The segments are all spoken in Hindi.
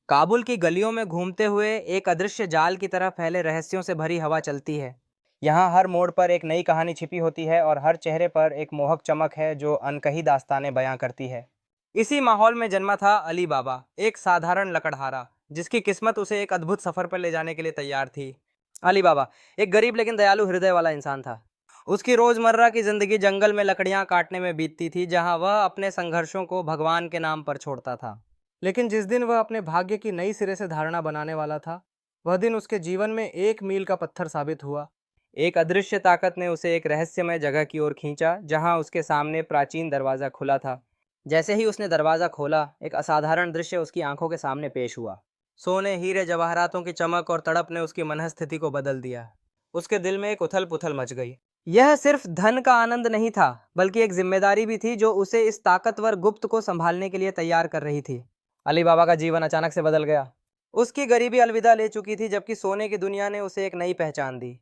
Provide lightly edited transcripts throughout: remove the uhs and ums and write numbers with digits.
काबुल की गलियों में घूमते हुए एक अदृश्य जाल की तरह फैले रहस्यों से भरी हवा चलती है। यहाँ हर मोड़ पर एक नई कहानी छिपी होती है और हर चेहरे पर एक मोहक चमक है जो अनकही दास्तानें बयां करती है। इसी माहौल में जन्मा था अली बाबा, एक साधारण लकड़हारा जिसकी किस्मत उसे एक अद्भुत सफर पर ले जाने के लिए तैयार थी। अली बाबा एक गरीब लेकिन दयालु हृदय वाला इंसान था। उसकी रोजमर्रा की जिंदगी जंगल में लकड़ियां काटने में बीतती थी, जहां वह अपने संघर्षों को भगवान के नाम पर छोड़ता था। लेकिन जिस दिन वह अपने भाग्य की नई सिरे से धारणा बनाने वाला था, वह दिन उसके जीवन में एक मील का पत्थर साबित हुआ। एक अदृश्य ताकत ने उसे एक रहस्यमय जगह की ओर खींचा, जहां उसके सामने प्राचीन दरवाजा खुला था। जैसे ही उसने दरवाजा खोला, एक असाधारण दृश्य उसकी आंखों के सामने पेश हुआ। सोने, हीरे, जवाहरातों की चमक और तड़प ने उसकी मनःस्थिति को बदल दिया। उसके दिल में एक उथल-पुथल मच गई। यह सिर्फ धन का आनंद नहीं था, बल्कि एक जिम्मेदारी भी थी जो उसे इस ताकतवर गुप्त को संभालने के लिए तैयार कर रही थी। अली बाबा का जीवन अचानक से बदल गया। उसकी गरीबी अलविदा ले चुकी थी, जबकि सोने की दुनिया ने उसे एक नई पहचान दी।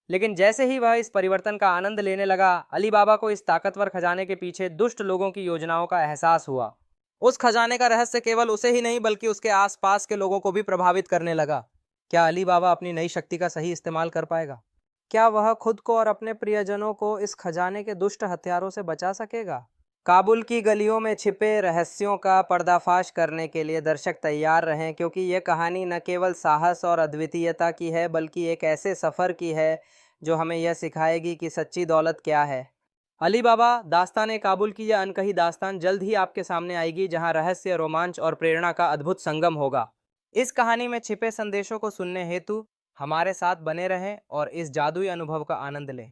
लेकिन जैसे ही वह इस परिवर्तन का आनंद लेने लगा, अली बाबा को इस ताकतवर खजाने के पीछे दुष्ट लोगों की योजनाओं का एहसास हुआ। उस खजाने का रहस्य केवल उसे ही नहीं, बल्कि उसके आसपास के लोगों को भी प्रभावित करने लगा। क्या अली बाबा अपनी नई शक्ति का सही इस्तेमाल कर पाएगा? क्या वह खुद को और अपने प्रियजनों को इस खजाने के दुष्ट हथियारों से बचा सकेगा? काबुल की गलियों में छिपे रहस्यों का पर्दाफाश करने के लिए दर्शक तैयार रहें, क्योंकि यह कहानी न केवल साहस और अद्वितीयता की है, बल्कि एक ऐसे सफ़र की है जो हमें यह सिखाएगी कि सच्ची दौलत क्या है। अली बाबा दास्तान काबुल की यह अनकही दास्तान जल्द ही आपके सामने आएगी, जहां रहस्य, रोमांच और प्रेरणा का अद्भुत संगम होगा। इस कहानी में छिपे संदेशों को सुनने हेतु हमारे साथ बने रहें और इस जादुई अनुभव का आनंद लें।